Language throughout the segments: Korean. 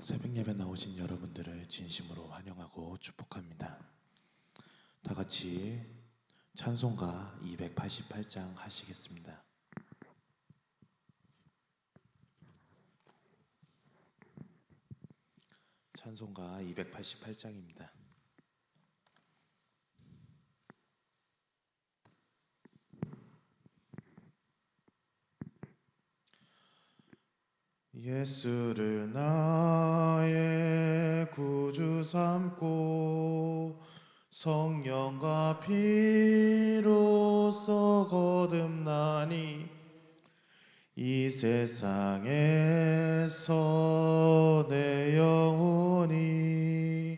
새벽 예배 나오신 여러분들을 진심으로 환영하고 축복합니다. 다 같이 찬송가 288장 하시겠습니다. 찬송가 288장입니다. 예수를 나의 구주 삼고 성령과 피로써 거듭나니 이 세상에서 내 영혼이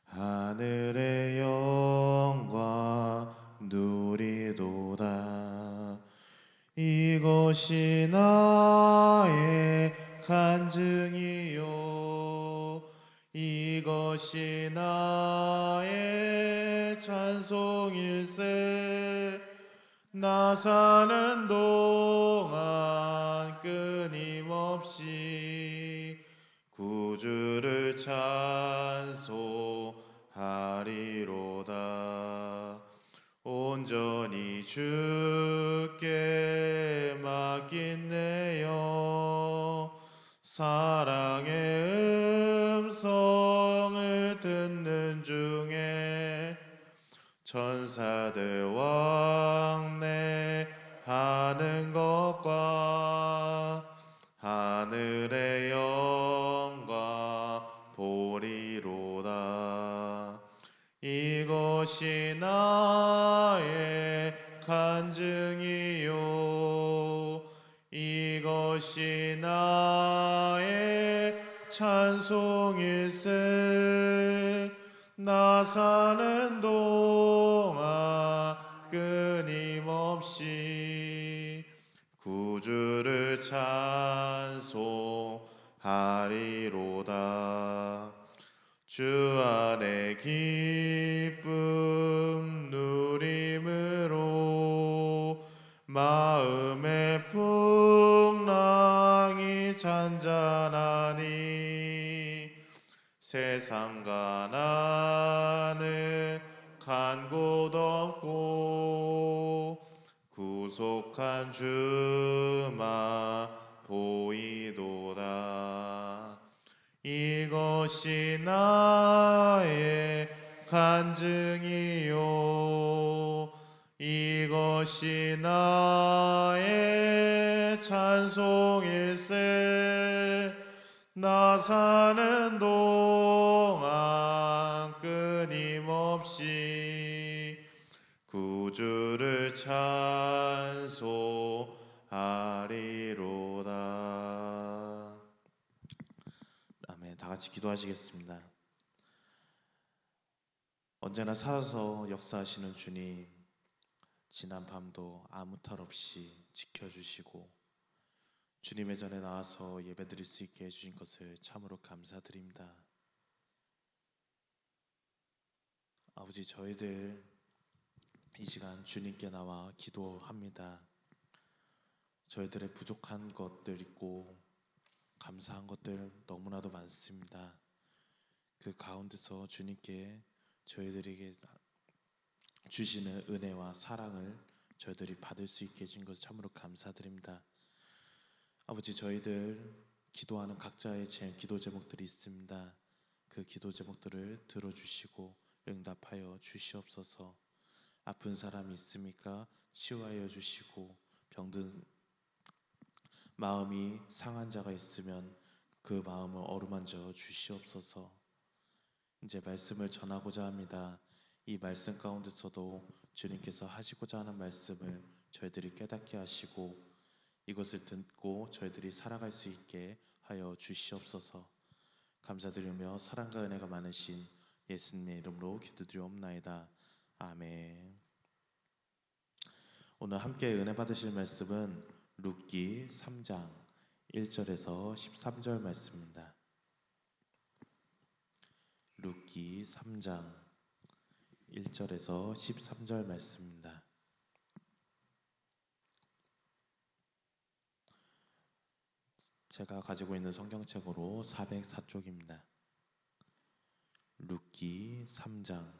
하늘의 영광 누리도다. 이것이 나의 간증이요, 이것이 나의 찬송일세. 나 사는 동안 끊임없이 구주를 찬송하리로다. 온전히 주께 맡긴 내 영, 사랑의 음성을 듣는 중에 천사들 왕래하는 것과 하늘의 영광 보리로다. 이것이 나의 간증이요, 이것이 나의 찬송일세. 나 사는 동안 끊임없이 구주를 찬송하리로다. 주 안에 기쁨 누림으로 마음의 풍랑이 잔잔하니 세상과 나는 간 곳 없고 구속한 주만 보이도다. 이것이 나의 간증이요, 이것이 나의 찬송일세. 나 사는 동안 끊임없이 구주를 찬송하리로다. 아멘. 다 같이 기도하시겠습니다. 언제나 살아서 역사하시는 주님, 지난 밤도 아무 탈 없이 지켜주시고 주님의 전에 나와서 예배드릴 수 있게 해주신 것을 참으로 감사드립니다. 아버지, 저희들 이 시간 주님께 나와 기도합니다. 저희들의 부족한 것들 있고 감사한 것들 너무나도 많습니다. 그 가운데서 주님께 저희들에게 주시는 은혜와 사랑을 저희들이 받을 수 있게 해준 것 참으로 감사드립니다. 아버지, 저희들 기도하는 각자의 기도 제목들이 있습니다. 그 기도 제목들을 들어주시고 응답하여 주시옵소서. 아픈 사람이 있습니까? 치유하여 주시고, 병든 마음이 상한 자가 있으면 그 마음을 어루만져 주시옵소서. 이제 말씀을 전하고자 합니다. 이 말씀 가운데서도 주님께서 하시고자 하는 말씀을 저희들이 깨닫게 하시고 이것을 듣고 저희들이 살아갈 수 있게 하여 주시옵소서. 감사드리며 사랑과 은혜가 많으신 예수님의 이름으로 기도드리옵나이다. 아멘. 오늘 함께 은혜 받으실 말씀은 룻기 3장 1절에서 13절 말씀입니다. 룻기 3장 1절에서 13절 말씀입니다. 제가 가지고 있는 성경책으로 404쪽입니다. 룻기 3장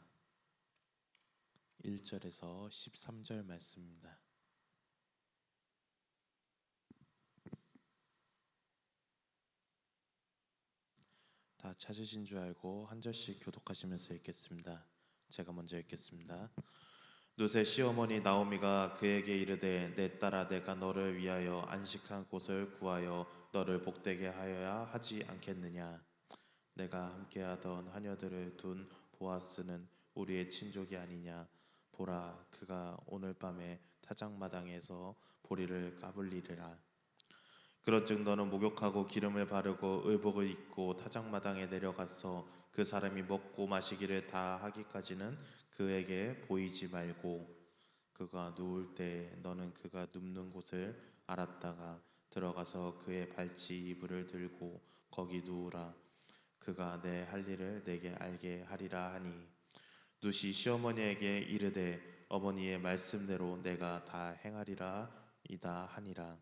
1절에서 13절 말씀입니다. 다 찾으신 줄 알고 한 절씩 교독하시면서 읽겠습니다. 제가 먼저 읽겠습니다. 룻의 시어머니 나오미가 그에게 이르되 내 딸아 내가 너를 위하여 안식한 곳을 구하여 너를 복되게 하여야 하지 않겠느냐. 내가 함께하던 하녀들을 둔 보아스는 우리의 친족이 아니냐. 보라 그가 오늘 밤에 타작마당에서 보리를 까불리리라. 그런즉 너는 목욕하고 기름을 바르고 의복을 입고 타작마당에 내려가서 그 사람이 먹고 마시기를 다 하기까지는 그에게 보이지 말고 그가 누울 때 너는 그가 눕는 곳을 알았다가 들어가서 그의 발치 이불을 들고 거기 누우라. 그가 내 할 일을 내게 알게 하리라 하니 룻이 시어머니에게 이르되 어머니의 말씀대로 내가 다 행하리라 이다 하니라.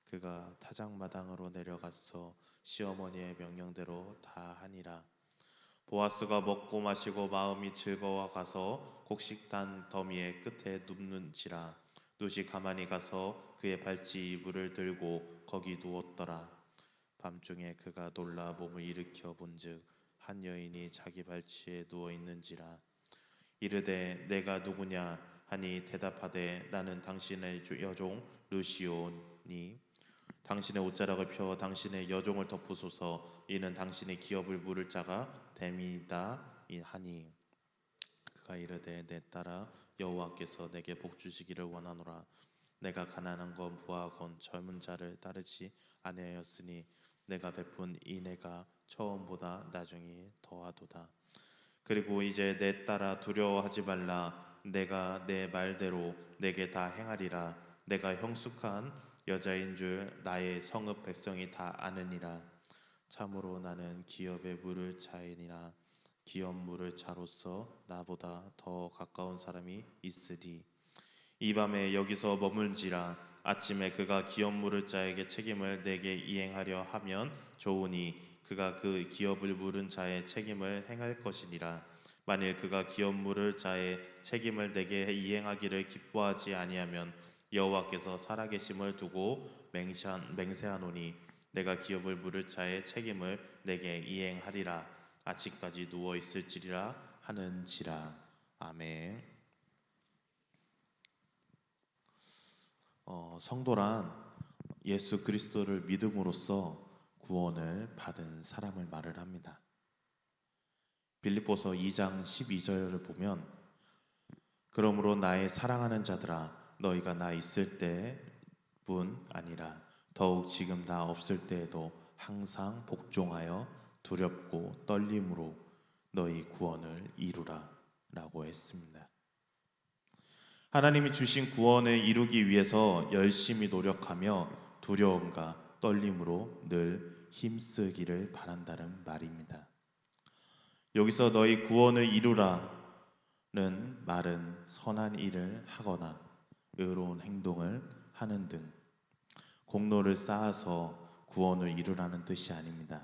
그가 타작마당으로 내려가서 시어머니의 명령대로 다 하니라. 보아스가 먹고 마시고 마음이 즐거워 가서 곡식단 더미의 끝에 눕는지라. 룻이 가만히 가서 그의 발치 이불을 들고 거기 누웠더라. 밤중에 그가 놀라 몸을 일으켜 본즉 한 여인이 자기 발치에 누워 있는지라. 이르되 내가 누구냐 하니 대답하되 나는 당신의 여종 룻이오니 당신의 옷자락을 펴 당신의 여종을 덮으소서. 이는 당신의 기업을 물을 자가 됨이다 하니 그가 이르되 내 딸아 여호와께서 내게 복 주시기를 원하노라. 내가 가난한 건 부하건 젊은 자를 따르지 아니하였으니 내가 베푼 인애가 처음보다 나중에 더하도다. 그리고 이제 내 딸아 두려워하지 말라. 내가 내 말대로 내게 다 행하리라. 내가 형숙한 여자인 줄 나의 성읍 백성이 다 아느니라. 참으로 나는 기업의 물을 자이니라. 기업 물을 자로서 나보다 더 가까운 사람이 있으리. 이 밤에 여기서 머물지라. 아침에 그가 기업 물을 자에게 책임을 내게 이행하려 하면 좋으니 그가 그 기업을 물은 자의 책임을 행할 것이니라. 만일 그가 기업 물을 자의 책임을 내게 이행하기를 기뻐하지 아니하면 여호와께서 살아계심을 두고 맹세하노니 내가 기업을 물을 자의 책임을 내게 이행하리라. 아침까지 누워 있을지리라 하는지라. 아멘. 성도란 예수 그리스도를 믿음으로써 구원을 받은 사람을 말을 합니다. 빌립보서 2장 12절을 보면 그러므로 나의 사랑하는 자들아 너희가 나 있을 때뿐 아니라 더욱 지금 나 없을 때에도 항상 복종하여 두렵고 떨림으로 너희 구원을 이루라 라고 했습니다. 하나님이 주신 구원을 이루기 위해서 열심히 노력하며 두려움과 떨림으로 늘 힘쓰기를 바란다는 말입니다. 여기서 너희 구원을 이루라는 말은 선한 일을 하거나 의로운 행동을 하는 등 공로를 쌓아서 구원을 이루라는 뜻이 아닙니다.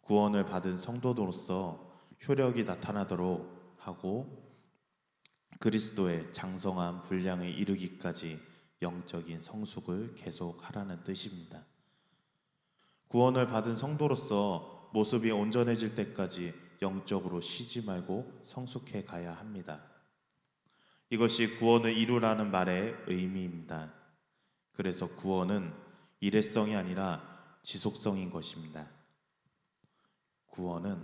구원을 받은 성도로서 효력이 나타나도록 하고 그리스도의 장성한 분량에 이르기까지 영적인 성숙을 계속하라는 뜻입니다. 구원을 받은 성도로서 모습이 온전해질 때까지 영적으로 쉬지 말고 성숙해 가야 합니다. 이것이 구원을 이루라는 말의 의미입니다. 그래서 구원은 일회성이 아니라 지속성인 것입니다. 구원은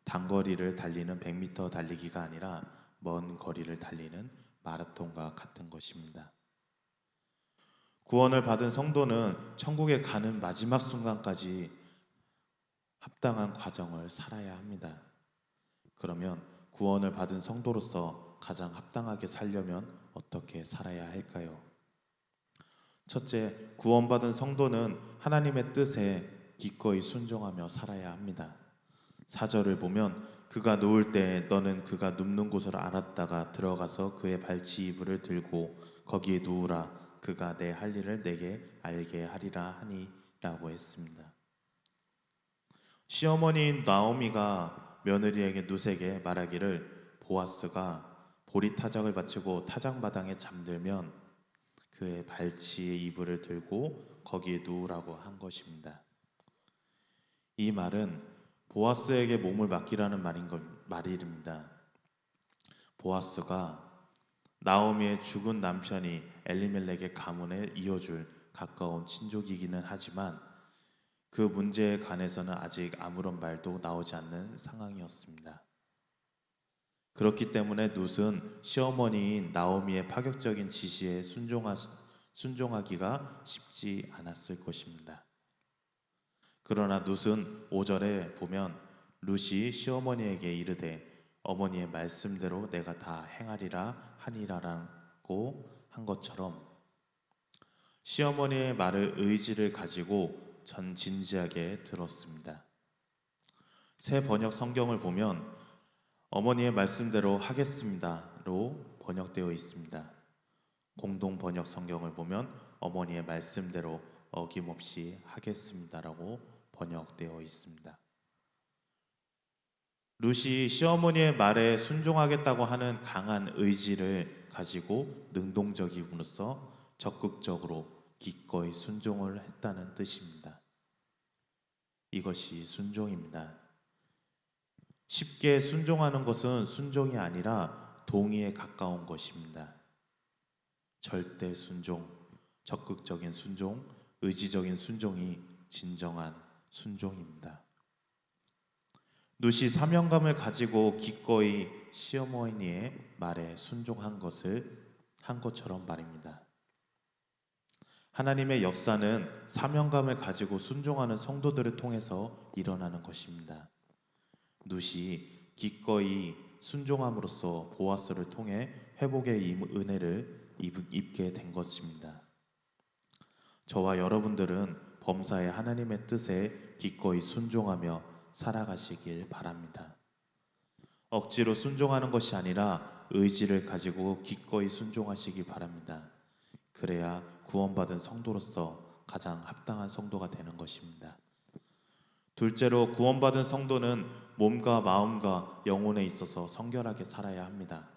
단거리를 달리는 100m 달리기가 아니라 먼 거리를 달리는 마라톤과 같은 것입니다. 구원을 받은 성도는 천국에 가는 마지막 순간까지 합당한 과정을 살아야 합니다. 그러면 구원을 받은 성도로서 가장 합당하게 살려면 어떻게 살아야 할까요? 첫째, 구원받은 성도는 하나님의 뜻에 기꺼이 순종하며 살아야 합니다. 4절을 보면 그가 누울 때 너는 그가 눕는 곳을 알았다가 들어가서 그의 발치 이불을 들고 거기에 누우라. 그가 내 할 일을 내게 알게 하리라 하니 라고 했습니다. 시어머니인 나오미가 며느리에게 룻에게 말하기를 보아스가 보리 타작을 바치고 타작마당에 잠들면 그의 발치에 이불을 들고 거기에 누우라고 한 것입니다. 이 말은 보아스에게 몸을 맡기라는 말입니다. 보아스가 나오미의 죽은 남편이 엘리멜렉의 가문에 이어줄 가까운 친족이기는 하지만 그 문제에 관해서는 아직 아무런 말도 나오지 않는 상황이었습니다. 그렇기 때문에 룻은 시어머니인 나오미의 파격적인 지시에 순종하기가 쉽지 않았을 것입니다. 그러나 룻은 5절에 보면 룻이 시어머니에게 이르되 어머니의 말씀대로 내가 다 행하리라 하니라라고 한 것처럼 시어머니의 말을 의지를 가지고 전 진지하게 들었습니다. 새 번역 성경을 보면 어머니의 말씀대로 하겠습니다로 번역되어 있습니다. 공동 번역 성경을 보면 어머니의 말씀대로 어김없이 하겠습니다라고 번역되어 있습니다. 룻이 시어머니의 말에 순종하겠다고 하는 강한 의지를 가지고 능동적임으로써 적극적으로 기꺼이 순종을 했다는 뜻입니다. 이것이 순종입니다. 쉽게 순종하는 것은 순종이 아니라 동의에 가까운 것입니다. 절대 순종, 적극적인 순종, 의지적인 순종이 진정한 순종입니다. 룻이 사명감을 가지고 기꺼이 시어머니의 말에 순종한 것처럼 말입니다. 하나님의 역사는 사명감을 가지고 순종하는 성도들을 통해서 일어나는 것입니다. 룻이 기꺼이 순종함으로써 보아스를 통해 회복의 은혜를 입게 된 것입니다. 저와 여러분들은 범사의 하나님의 뜻에 기꺼이 순종하며 살아가시길 바랍니다. 억지로 순종하는 것이 아니라 의지를 가지고 기꺼이 순종하시기 바랍니다. 그래야 구원받은 성도로서 가장 합당한 성도가 되는 것입니다. 둘째로 구원받은 성도는 몸과 마음과 영혼에 있어서 성결하게 살아야 합니다.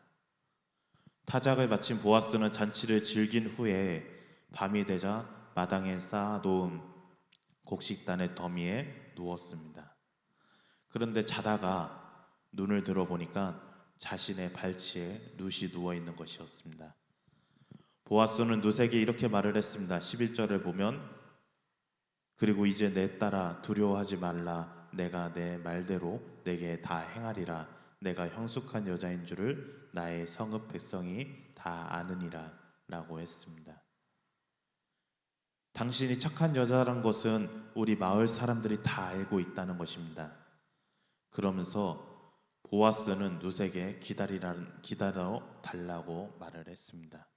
타작을 마친 보아스는 잔치를 즐긴 후에 밤이 되자 마당에 쌓아놓은 곡식단의 더미에 누웠습니다. 그런데 자다가 눈을 들어보니까 자신의 발치에 룻이 누워있는 것이었습니다. 보아스는 룻에게 이렇게 말을 했습니다. 11절을 보면 그리고 이제 내 딸아 두려워하지 말라. 내가 내 말대로 내게 다 행하리라. 내가 형숙한 여자인 줄을 나의 성읍 백성이 다 아느니라 라고 했습니다. 당신이 착한 여자란 것은 우리 마을 사람들이 다 알고 있다는 것입니다. 그러면서 보아스는 룻에게 기다려 달라고 말을 했습니다.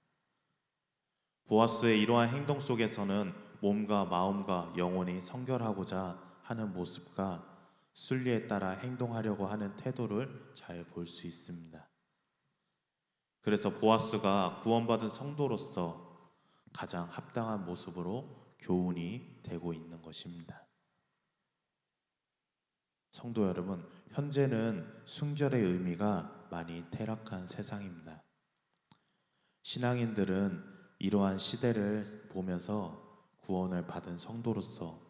보아스의 이러한 행동 속에서는 몸과 마음과 영혼이 성결하고자 하는 모습과 순리에 따라 행동하려고 하는 태도를 잘 볼 수 있습니다. 그래서 보아스가 구원받은 성도로서 가장 합당한 모습으로 교훈이 되고 있는 것입니다. 성도 여러분, 현재는 순결의 의미가 많이 퇴락한 세상입니다. 신앙인들은 이러한 시대를 보면서 구원을 받은 성도로서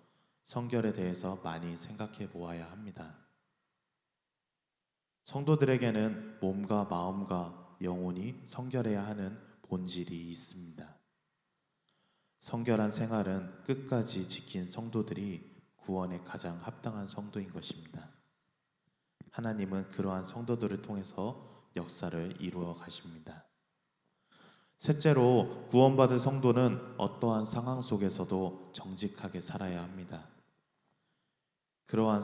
성결에 대해서 많이 생각해 보아야 합니다. 성도들에게는 몸과 마음과 영혼이 성결해야 하는 본질이 있습니다. 성결한 생활은 끝까지 지킨 성도들이 구원에 가장 합당한 성도인 것입니다. 하나님은 그러한 성도들을 통해서 역사를 이루어 가십니다. 셋째로 구원받은 성도는 어떠한 상황 속에서도 정직하게 살아야 합니다. 그러한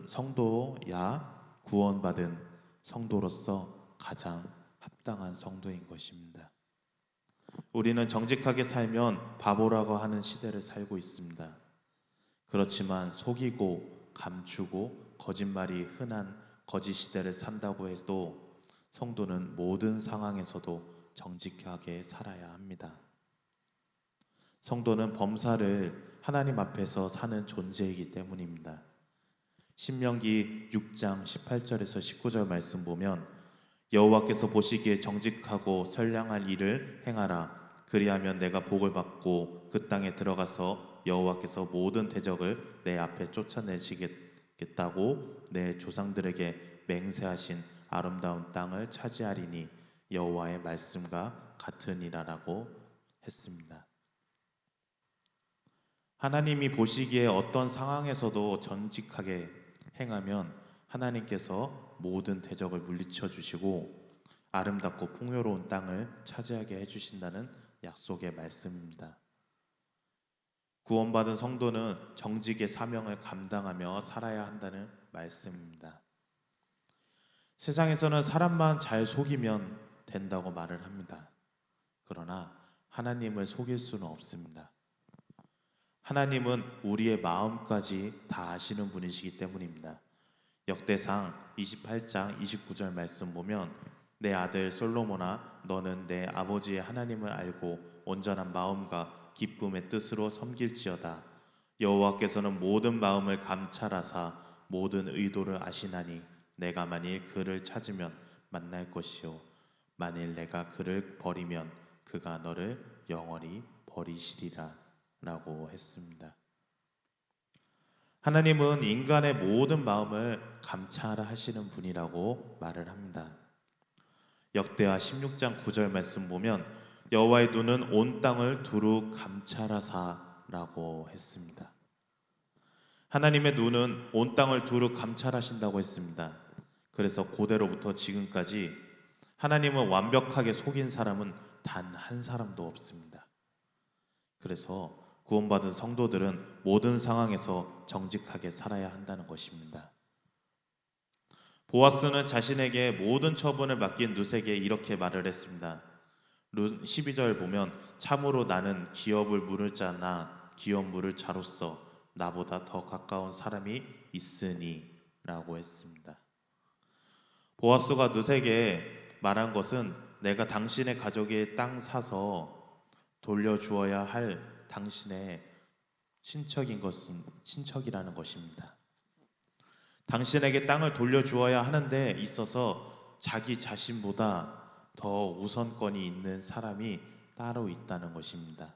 성도야 구원받은 성도로서 가장 합당한 성도인 것입니다. 우리는 정직하게 살면 바보라고 하는 시대를 살고 있습니다. 그렇지만 속이고 감추고 거짓말이 흔한 거짓 시대를 산다고 해도 성도는 모든 상황에서도 정직하게 살아야 합니다. 성도는 범사를 하나님 앞에서 사는 존재이기 때문입니다. 신명기 6장 18절에서 19절 말씀 보면 여호와께서 보시기에 정직하고 선량한 일을 행하라. 그리하면 내가 복을 받고 그 땅에 들어가서 여호와께서 모든 대적을 내 앞에 쫓아내시겠다고 내 조상들에게 맹세하신 아름다운 땅을 차지하리니 여호와의 말씀과 같으니라라고 했습니다. 하나님이 보시기에 어떤 상황에서도 정직하게 행하면 하나님께서 모든 대적을 물리쳐 주시고 아름답고 풍요로운 땅을 차지하게 해주신다는 약속의 말씀입니다. 구원받은 성도는 정직의 사명을 감당하며 살아야 한다는 말씀입니다. 세상에서는 사람만 잘 속이면 된다고 말을 합니다. 그러나 하나님을 속일 수는 없습니다. 하나님은 우리의 마음까지 다 아시는 분이시기 때문입니다. 역대상 28장 29절 말씀 보면 내 아들 솔로몬아 너는 내 아버지의 하나님을 알고 온전한 마음과 기쁨의 뜻으로 섬길지어다. 여호와께서는 모든 마음을 감찰하사 모든 의도를 아시나니 내가 만일 그를 찾으면 만날 것이요 만일 내가 그를 버리면 그가 너를 영원히 버리시리라 라고 했습니다. 하나님은 인간의 모든 마음을 감찰하시는 분이라고 말을 합니다. 역대하 16장 9절 말씀 보면 여호와의 눈은 온 땅을 두루 감찰하사라고 했습니다. 하나님의 눈은 온 땅을 두루 감찰하신다고 했습니다. 그래서 고대로부터 지금까지 하나님은 완벽하게 속인 사람은 단 한 사람도 없습니다. 그래서 구원받은 성도들은 모든 상황에서 정직하게 살아야 한다는 것입니다. 보아스는 자신에게 모든 처분을 맡긴 룻에게 이렇게 말을 했습니다. 룻 12절 보면 참으로 나는 기업을 물을 자나 기업 물을 자로서 나보다 더 가까운 사람이 있으니 라고 했습니다. 보아스가 룻에게 말한 것은 내가 당신의 가족의 땅 사서 돌려주어야 할 당신의 친척인 것은 친척이라는 것입니다. 당신에게 땅을 돌려주어야 하는데 있어서 자기 자신보다 더 우선권이 있는 사람이 따로 있다는 것입니다.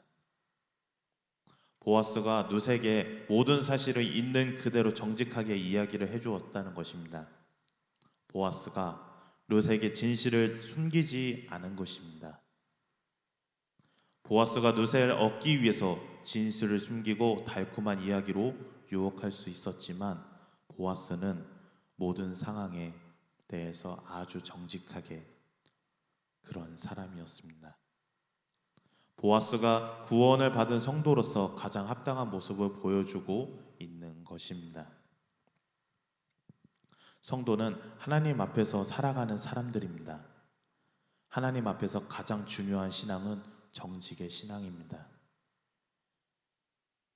보아스가 룻에게 모든 사실을 있는 그대로 정직하게 이야기를 해주었다는 것입니다. 보아스가 룻에게 진실을 숨기지 않은 것입니다. 보아스가 룻을 얻기 위해서 진실을 숨기고 달콤한 이야기로 유혹할 수 있었지만 보아스는 모든 상황에 대해서 아주 정직하게 그런 사람이었습니다. 보아스가 구원을 받은 성도로서 가장 합당한 모습을 보여주고 있는 것입니다. 성도는 하나님 앞에서 살아가는 사람들입니다. 하나님 앞에서 가장 중요한 신앙은 정직의 신앙입니다.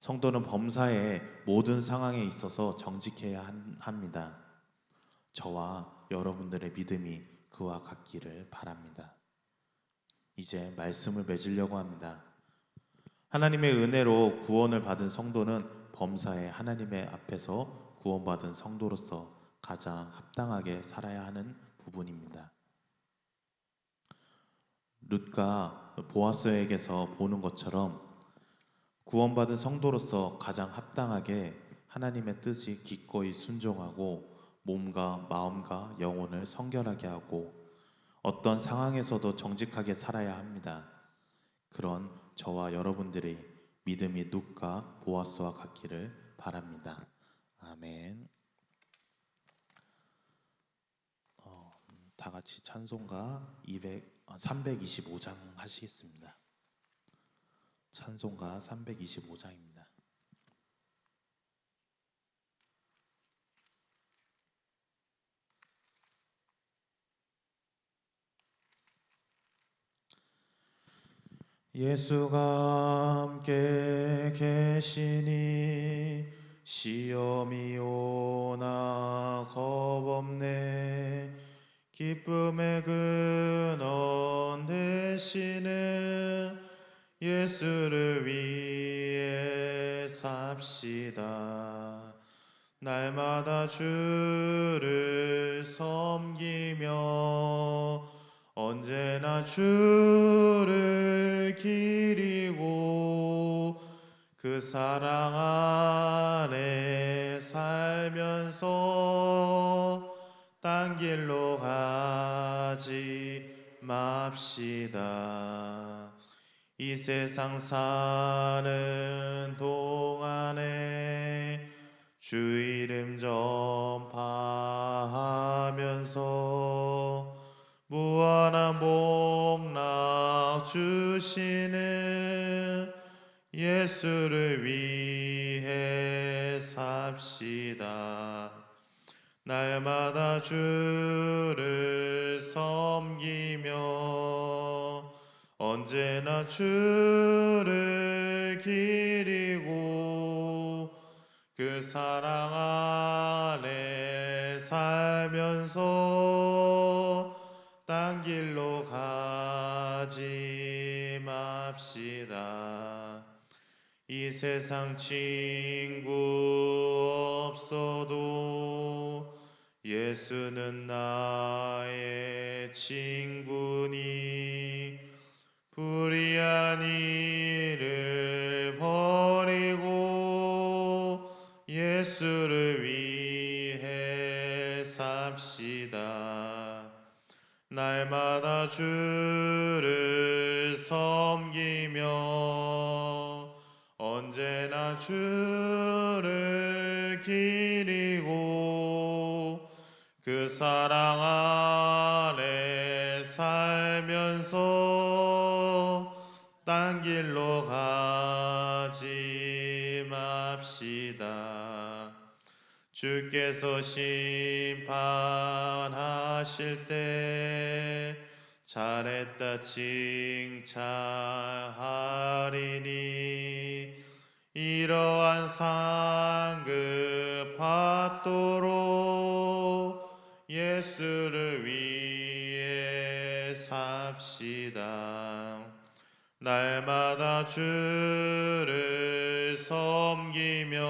성도는 범사의 모든 상황에 있어서 정직해야 합니다. 저와 여러분들의 믿음이 그와 같기를 바랍니다. 이제 말씀을 맺으려고 합니다. 하나님의 은혜로 구원을 받은 성도는 범사의 하나님의 앞에서 구원받은 성도로서 가장 합당하게 살아야 하는 부분입니다. 룻과 보아스에게서 보는 것처럼 구원받은 성도로서 가장 합당하게 하나님의 뜻이 기꺼이 순종하고 몸과 마음과 영혼을 성결하게 하고 어떤 상황에서도 정직하게 살아야 합니다. 그런 저와 여러분들의 믿음이 룻과 보아스와 같기를 바랍니다. 아멘. 다 같이 찬송가 325장 하시겠습니다. 찬송가 325장입니다. 예수가 함께 계시니 시험이 오나 겁없네. 기쁨의 근원 되시는 예수를 삽시다. 날마다 주를 섬기며 언제나 주를 기리고 그 사랑 안에 살면서 딴 길로 가지 맙시다. 이 세상 사는 동안에 주 이름 전파하면서 무한한 복락 주시는 예수를 위해 삽시다. 날마다 주를 섬기며 언제나 주를 기리고 그 사랑 안에 살면서 딴 길로 가지 맙시다. 이 세상 친구 없어도 예수는 나의 친구니 불의한 일을 버리고 예수를 위해 삽시다. 날마다 주를 섬기며 언제나 주를 기리고 그 사랑 안에 살면서 딴 길로 가지 맙시다. 주께서 심판하실 때 잘했다 칭찬하리니 이러한 상급 받도록 예수를 위해 삽시다. 날마다 주를 섬기며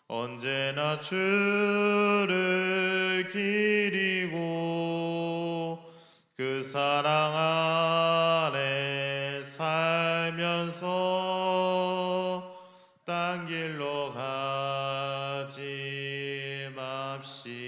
언제나 주를 기리고 그 사랑 안에 살면서 딴 길로 가지 맙시다.